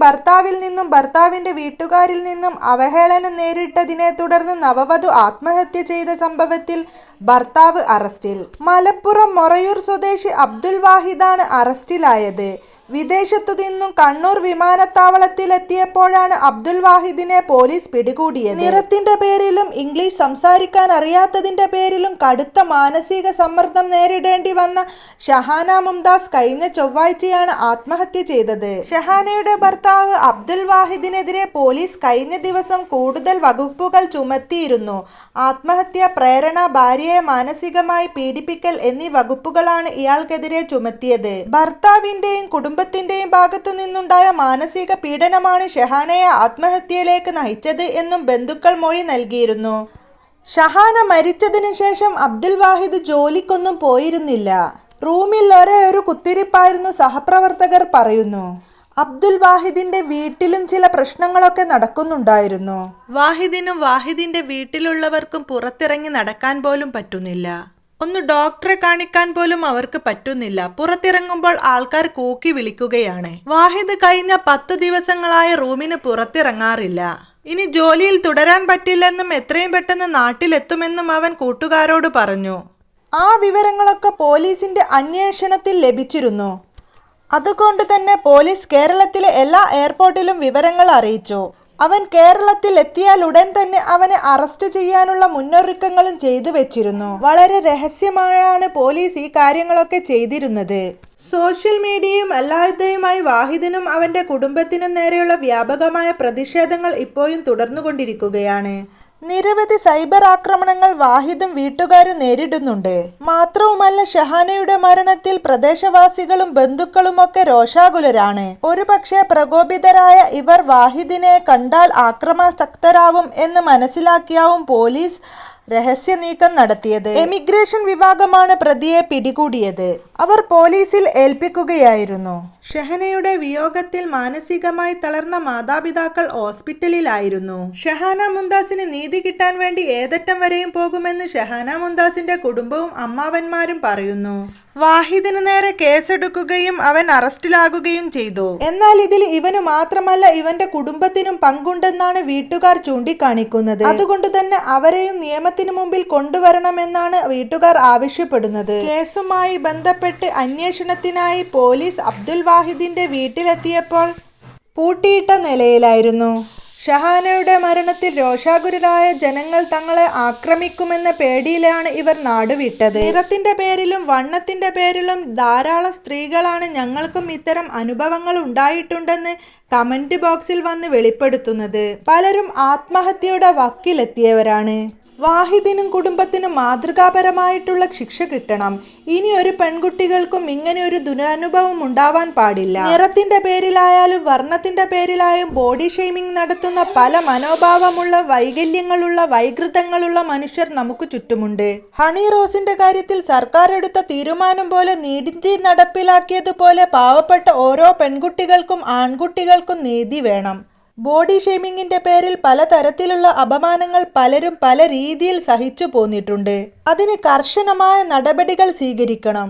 ഭർത്താവിൽ നിന്നും ഭർത്താവിന്റെ വീട്ടുകാരിൽ നിന്നും അവഹേളനം നേരിട്ടതിനെ തുടർന്ന് നവവധു ആത്മഹത്യ ചെയ്ത സംഭവത്തിൽ ഭർത്താവ് അറസ്റ്റിൽ. മലപ്പുറം മൊറയൂർ സ്വദേശി അബ്ദുൽ വാഹിദാണ് അറസ്റ്റിലായത്. വിദേശത്തു നിന്നും കണ്ണൂർ വിമാനത്താവളത്തിലെത്തിയപ്പോഴാണ് അബ്ദുൽ വാഹിദിനെ പോലീസ് പിടികൂടിയത്. നിറത്തിന്റെ പേരിലും ഇംഗ്ലീഷ് സംസാരിക്കാൻ അറിയാത്തതിന്റെ പേരിലും കടുത്ത മാനസിക സമ്മർദ്ദം നേരിടേണ്ടി വന്ന ഷഹാന മുംതാസ് കഴിഞ്ഞ ചൊവ്വാഴ്ചയാണ് ആത്മഹത്യ ചെയ്തത്. ഷഹാനയുടെ ഭർത്താവ് അബ്ദുൽ വാഹിദിനെതിരെ പോലീസ് കഴിഞ്ഞ ദിവസം കൂടുതൽ വകുപ്പുകൾ ചുമത്തിയിരുന്നു. ആത്മഹത്യ, പ്രേരണ, ഭാര്യയെ മാനസികമായി പീഡിപ്പിക്കൽ എന്നീ വകുപ്പുകളാണ് ഇയാൾക്കെതിരെ ചുമത്തിയത്. ഭർത്താവിന്റെയും കുടുംബത്തിന്റെയും ഭാഗത്തു നിന്നുണ്ടായ മാനസിക പീഡനമാണ് ഷഹാനയെ ആത്മഹത്യയിലേക്ക് നയിച്ചത് എന്നും ബന്ധുക്കൾ മൊഴി നൽകിയിരുന്നു. ഷഹാന മരിച്ചതിനു ശേഷം അബ്ദുൽ വാഹിദ് ജോലിക്കൊന്നും പോയിരുന്നില്ല. റൂമിൽ ഒരേ ഒരു കുത്തിരിപ്പായിരുന്നു സഹപ്രവർത്തകർ പറയുന്നു. അബ്ദുൽ വാഹിദിന്റെ വീട്ടിലും ചില പ്രശ്നങ്ങളൊക്കെ നടക്കുന്നുണ്ടായിരുന്നു. വാഹിദിനും വാഹിദിന്റെ വീട്ടിലുള്ളവർക്കും പുറത്തിറങ്ങി നടക്കാൻ പോലും പറ്റുന്നില്ല. ഒന്ന് ഡോക്ടറെ കാണിക്കാൻ പോലും അവർക്ക് പറ്റുന്നില്ല. പുറത്തിറങ്ങുമ്പോൾ ആൾക്കാർ കൂക്കി വിളിക്കുകയാണ്. വാഹിദ് കഴിഞ്ഞ 10 ദിവസങ്ങളായി റൂമിന് പുറത്തിറങ്ങാറില്ല. ഇനി ജോലിയിൽ തുടരാൻ പറ്റില്ലെന്നും എത്രയും പെട്ടെന്ന് നാട്ടിലെത്തുമെന്നും അവൻ കൂട്ടുകാരോട് പറഞ്ഞു. ആ വിവരങ്ങളൊക്കെ പോലീസിന്റെ അന്വേഷണത്തിൽ ലഭിച്ചിരുന്നു. അതുകൊണ്ട് തന്നെ പോലീസ് കേരളത്തിലെ എല്ലാ എയർപോർട്ടിലും വിവരങ്ങൾ അറിയിച്ചു. അവൻ കേരളത്തിൽ എത്തിയാൽ ഉടൻ തന്നെ അവനെ അറസ്റ്റ് ചെയ്യാനുള്ള മുന്നൊരുക്കങ്ങളും ചെയ്തു വെച്ചിരുന്നു. വളരെ രഹസ്യമായാണ് പോലീസ് ഈ കാര്യങ്ങളൊക്കെ ചെയ്തിരുന്നത്. സോഷ്യൽ മീഡിയയും അല്ലാതെയുമായി വാഹിദിനും അവന്റെ കുടുംബത്തിനും നേരെയുള്ള വ്യാപകമായ പ്രതിഷേധങ്ങൾ ഇപ്പോഴും തുടർന്നുകൊണ്ടിരിക്കുകയാണ്. നിരവധി സൈബർ ആക്രമണങ്ങൾ വാഹിദും വീട്ടുകാരും നേരിടുന്നുണ്ട്. മാത്രവുമല്ല, ഷഹാനയുടെ മരണത്തിൽ പ്രദേശവാസികളും ബന്ധുക്കളുമൊക്കെ രോഷാകുലരാണ്. ഒരുപക്ഷെ പ്രകോപിതരായ ഇവർ വാഹിദിനെ കണ്ടാൽ ആക്രമാസക്തരാവും എന്ന് മനസ്സിലാക്കിയാവും പോലീസ് രഹസ്യ നീക്കം നടത്തിയത്. എമിഗ്രേഷൻ വിഭാഗമാണ് പ്രതിയെ പിടികൂടിയത്. അവർ പോലീസിൽ ഏൽപ്പിക്കുകയായിരുന്നു. ഷഹനയുടെ വിയോഗത്തിൽ മാനസികമായി തളർന്ന മാതാപിതാക്കൾ ഹോസ്പിറ്റലിലായിരുന്നു. ഷഹാന മുംതാസിന് നീതി കിട്ടാൻ വേണ്ടി ഏതറ്റം വരെയും പോകുമെന്ന് ഷഹാന മുംതാസിന്റെ കുടുംബവും അമ്മാവന്മാരും പറയുന്നു. വാഹിദിന് നേരെ കേസെടുക്കുകയും അവൻ അറസ്റ്റിലാകുകയും ചെയ്തു. എന്നാൽ ഇതിൽ ഇവന് മാത്രമല്ല ഇവന്റെ കുടുംബത്തിനും പങ്കുണ്ടെന്നാണ് വീട്ടുകാർ ചൂണ്ടിക്കാണിക്കുന്നത്. അതുകൊണ്ട് തന്നെ അവരെയും നിയമത്തിന് മുമ്പിൽ കൊണ്ടുവരണമെന്നാണ് വീട്ടുകാർ ആവശ്യപ്പെടുന്നത്. കേസുമായി ബന്ധപ്പെട്ട് അന്വേഷണത്തിനായി പോലീസ് അബ്ദുൽ വാഹിദിന്റെ വീട്ടിലെത്തിയപ്പോൾ പൂട്ടിയിട്ട നിലയിലായിരുന്നു. ഷഹാനയുടെ മരണത്തിൽ രോഷാകുലരായ ജനങ്ങൾ തങ്ങളെ ആക്രമിക്കുമെന്ന പേടിയിലാണ് ഇവർ നാടുവിട്ടത്. നിറത്തിന്റെ പേരിലും വണ്ണത്തിന്റെ പേരിലും ധാരാളം സ്ത്രീകളാണ് ഞങ്ങൾക്കും ഇത്തരം അനുഭവങ്ങൾ ഉണ്ടായിട്ടുണ്ടെന്ന് കമന്റ് ബോക്സിൽ വന്ന് വെളിപ്പെടുത്തുന്നത്. പലരും ആത്മഹത്യയുടെ വക്കിലെത്തിയവരാണ്. വാഹിദിനും കുടുംബത്തിനും മാതൃകാപരമായിട്ടുള്ള ശിക്ഷ കിട്ടണം. ഇനി ഒരു പെൺകുട്ടികൾക്കും ഇങ്ങനെ ഒരു ദുരനുഭവം ഉണ്ടാവാൻ പാടില്ല. നിറത്തിന്റെ പേരിലായാലും വർണ്ണത്തിന്റെ പേരിലായും ബോഡി ഷെയ്മിംഗ് നടത്തുന്ന പല മനോഭാവമുള്ള വൈകല്യങ്ങളുള്ള വൈകൃതങ്ങളുള്ള മനുഷ്യർ നമുക്ക് ചുറ്റുമുണ്ട്. ഹണി റോസിന്റെ കാര്യത്തിൽ സർക്കാർ എടുത്ത തീരുമാനം പോലെ നീതി നടപ്പിലാക്കിയതുപോലെ പാവപ്പെട്ട ഓരോ പെൺകുട്ടികൾക്കും ആൺകുട്ടികൾക്കും നീതി വേണം. ബോഡി ഷെയ്മിങ്ങിന്റെ പേരിൽ പലതരത്തിലുള്ള അപമാനങ്ങൾ പലരും പല രീതിയിൽ സഹിച്ചു പോന്നിട്ടുണ്ട്. അതിന് കർശനമായ നടപടികൾ സ്വീകരിക്കണം.